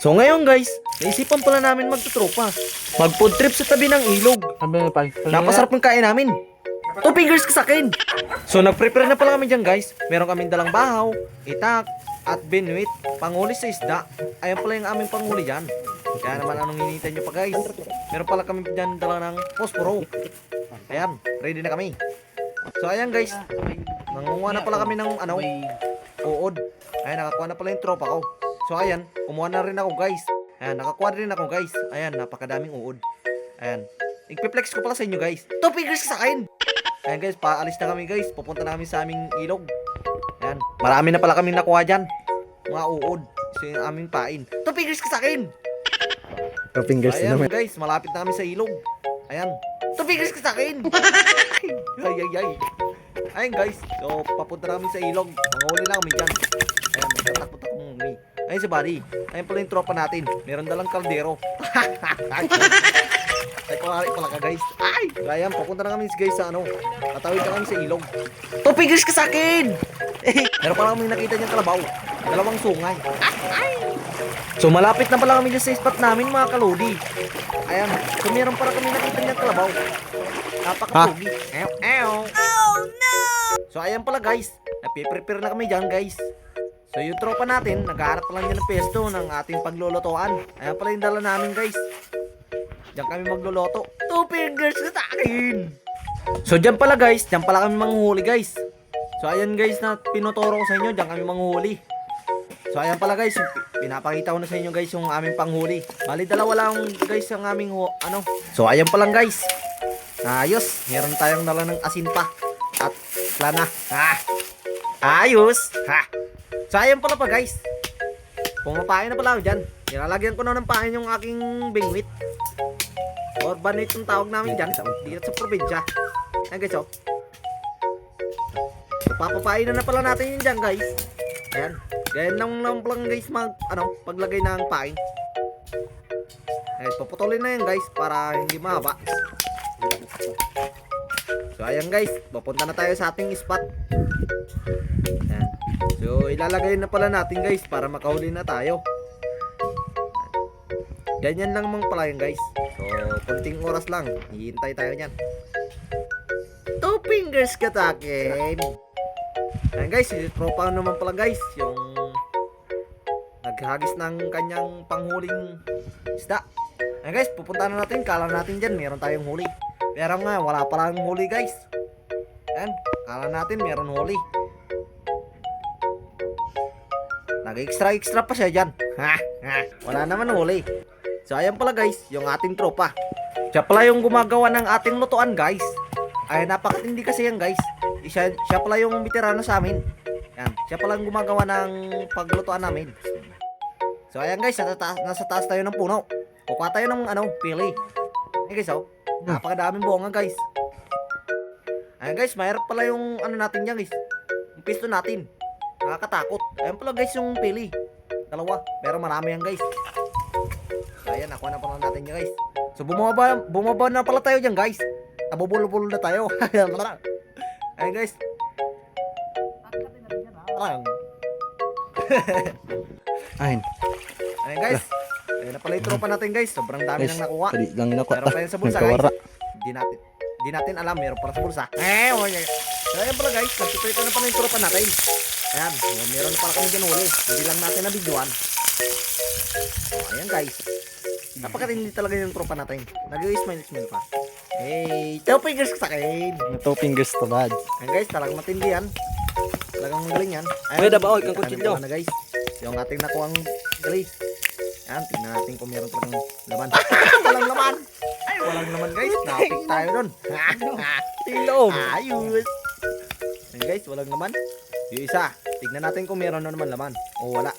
So ngayon guys, naisipan pala namin magtutropa. Mag-food trip sa tabi ng ilog. Napasarap ng kain namin. 2 fingers ka sa akin. So nag-prepare na pala kami dyan guys. Meron kaming dalang bahaw, itak, at binuit. Panghuli sa isda. Ayan pala yung aming panghuli dyan. Kaya naman anong hinihintay nyo pa guys. Meron pala kami dyan dala ng posporo. Ayan, ready na kami. So ayan guys, nangunguha na pala kami ng uod. Ayan, nakakuha na pala yung tropa ko. So ayan, kumuha na rin ako guys. Ayan, nakakuha rin ako guys. Ayan, napakadaming uod. Ayan, igpe-flex ko pala sa inyo guys. 2 fingers sa akin. Ayan guys, paalis na kami guys. Pupunta namin sa aming ilog. Ayan, marami na pala kaming nakuha dyan. Mga uod. So yung aming pain. 2 fingers ka sa akin. 2 fingers Ayan naman. guys, malapit na kami sa ilog. Ayan, 2 fingers ka sa akin. Ay. Ayan guys, so papunta namin sa ilog. Manghuli lang kami dyan. Ayan, nagtatakot ako muna. Ayun si Buddy. Ayun pala yung tropa natin. Meron dalang kaldero. Ay, kumari pala ka guys. Ay! Ayan, papunta na kami guys sa tatawid na kami sa ilog. 2 fingers ka sa akin! Meron pala kami nakita niyang kalabaw. Dalawang sungay. Ay! So malapit na pala kami dyan sa spot namin mga kalodi. Ayan, so meron pala kami nakita niyang kalabaw. Napaka-pogi. Ew. Oh no! So ayan pala guys. Napiprepare na kami dyan guys. So yung tropa natin, naghahanap pa lang dyan ng pesto ng ating paglulutoan. Ayan pala yung dala namin guys. Diyan kami magluluto. 2 fingers na sa akin. So diyan pala guys, diyan pala kami manghuhuli guys. So ayan guys na pinuturo ko sa inyo, diyan kami manghuhuli. So ayan pala guys, pinapakita ko na sa inyo guys yung aming panghuli. Bali dalawa lang guys ang aming So ayan pa lang guys. Ayos, meron tayong dala ng asin pa. At lana. Ayos. So ayan pala pa guys. Pumapain na pala ako dyan. Nilalagyan ko na ng pain yung aking bingwit. Or banit yung tawag namin dyan. Dito sa probinsya. Ayan guys oh. So, papapain na pala natin yun dyan guys. Ayan. Ganyan lang pala guys paglagay ng pain. Ayan, paputulin na yan guys para hindi mahaba. So ayan guys, papunta na tayo sa ating spot. Ayan. So ilalagay na pala natin guys para makahuli na tayo. Ganyan lang mang pala yan guys. So konting oras lang, hihintay tayo nyan. 2 fingers ka takin. Ayan guys, si tropa naman pala guys, yung naghagis ng kanyang panghuling isda. Ayan guys, pupunta na natin, kala natin dyan meron tayong huli. Pero nga, wala palang huli guys. Ayan, kala natin meron huli. Nag-extra pa siya dyan. Wala naman huli. So ayan pala guys, yung ating tropa. Siya pala yung gumagawa ng ating lutuan guys. Ay napakatindi kasi yan guys. Siya pala yung veterano sa amin. Ayan, siya pala yung gumagawa ng paglutuan namin. So ayan guys, nasa taas tayo ng puno. Kukuha tayo ng pili. Ayan guys oh. Napakadaming bunga guys. Ayan guys, mahirap pala yung natin yan guys. Yung pisto natin. Nakakatakot. Ayan pala guys yung pili. Dalawa. Pero marami yan guys. So ayan, nakuha na pala natin yan guys. So bumaba na pala tayo dyan guys. Nabubulo-bulo na tayo. Ayan guys. Ayun. Ayan guys. Ayan na pala yung tropa natin guys. Sobrang dami nang nakuha. Pwede lang nakuha. Meron pa yun sa bulsa guys. Hindi natin alam. Meron pa sa bulsa. So ayan pala guys. Nagtutuloy na pala yung tropa natin. Ayan. So, meron na pala kami dyan huli. Hindi lang natin nabidyoan. So ayan guys. Napakatindi talaga yung tropa natin. Nag-i-smile pa. Hey, 2 fingers sa akin. 2 fingers to bad. Ayan guys, talagang matindi yan. Talagang magaling yan. Ayan, Pwede ba? Kang kutsilyo. na guys. Yung ating nakuhang gali. Ayan, tingnan natin kung meron talagang laman. Walang laman. Ay, walang laman guys. Napik tayo dun. Tilong. Ayos. Ayan guys, walang laman. Yung isa, tignan natin kung meron na naman laman. O wala.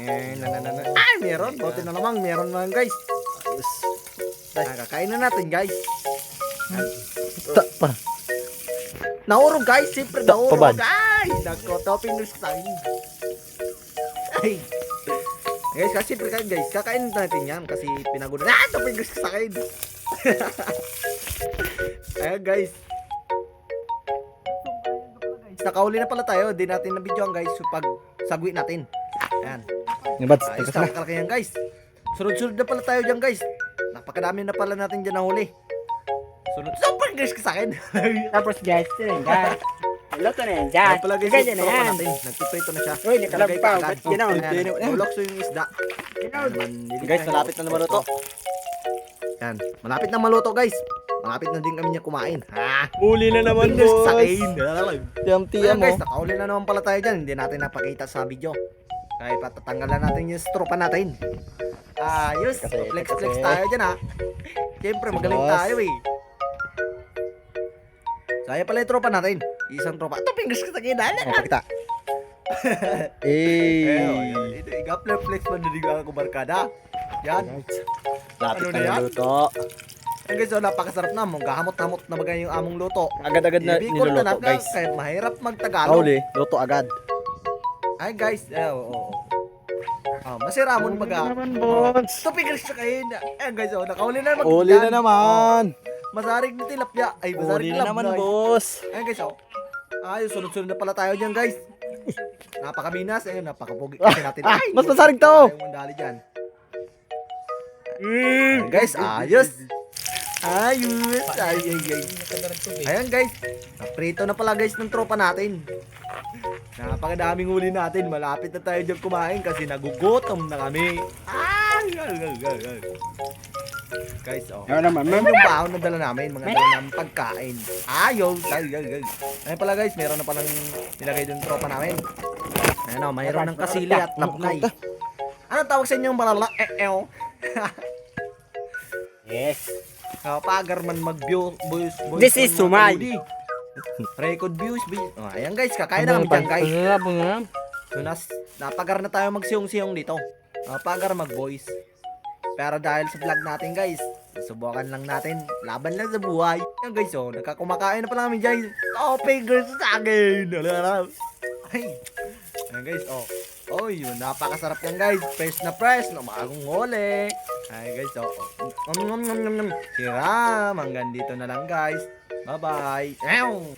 Ay, meron. Buti na lamang, meron na guys. Ayos. Kakain na natin guys. Pa. Naurog guys, siyempre naurog Pabad. guys. Nagko-topping news sa akin. Ay. Guys, kasi guys, kakain natin yan kasi pinagod. Topping news sa akin. Ayan guys. Nakahuli na pala tayo, di natin na-videoan guys so pag sagwi natin. Ayan. Yung bads, Ayos tagkas na. na, kalaki yan guys. Sunod-sunod na pala tayo dyan guys. Napakadami na pala natin dyan nahuli. Sunod. Super guys ka sa akin. Tapos guys, ito na yan, guys. Luto na yan, Kaya guys. pala guys, Ganyan yung na tropa yan. natin. Nagpiprito na siya. Uy, nakalampaw. Ilagay ka agad. Ginaw, Ayan, ginaw na. bulokso yung isda. Ginaw. Guys, malapit na naman ito. Yan. Malapit na maluto guys. Malapit na din kami niya kumain. Ha? Huli na naman, Fingers boss. sa akin. Tiyam-tiyam, Ayan guys, oh. nakauli na naman pala tayo dyan. Hindi natin napakita sa video. Kaya patatanggalan natin yung tropa natin. Ayos. Kasi- Flex-flex kasi- tayo dyan ha. Siyempre, magaling Boss. tayo eh. Saya pala yung tropa natin. Isang tropa. Ito, fingers ka sa kinala. Oh, pakita. Eh. Ito, igapler flex man din ako kubarkada. Yan. Lapit Ano na na yan? yung luto. Yan guys, so napakasarap na. Gahamot-hamot na bagay yung among luto. Agad-agad na Ibig ko na niluluto, guys. Kaya mahirap magtagalog. Huli, luto agad. Ay guys, oo. Masiramon baga. naman, boss. Ito, fingers ka kayo. Ayan guys, nakahuli na naman. Huli na naman. Masarig na tilapia. Ay, masarig Huli na naman, labnay. boss. Ayan guys, ayos, sunod-sunod na pala tayo dyan guys. Napakaminas, ayun, napakapugi kasi natin. Ay, mas masarig to. Ayaw mong dali dyan. Ayan, guys, ayos. Ayos, Ayan guys, naprito na pala guys ng tropa natin. Napakadaming huli natin. Malapit na tayo dyan kumain kasi nagugutom na kami. Guys, Ano naman, Ayan yung baon na dala namin, mga dala namin pagkain. Ayos. Ayan pala guys, meron na palang nilagay dun tropa namin. Ayan mayroon ng kasili at labnay. Ano tawag sa inyong balala? Yes. Pagarman mag-view. This is sumay. Record views. Ayan guys, kakain na kami dyan guys. Bunga. So napagar na tayo magsiyong-siyong dito. Pagar mag-voice. Pero dahil sa vlog natin guys, subukan lang natin. Laban lang sa buhay. Ayan guys, nagkakumakain na pala kami dyan. Fingers sa akin. Ay. Ayan guys, yun, napakasarap yan guys. Fresh na fresh, bagong huli. Ay guys, Si Ram, hanggang dito na lang guys. Bye-bye.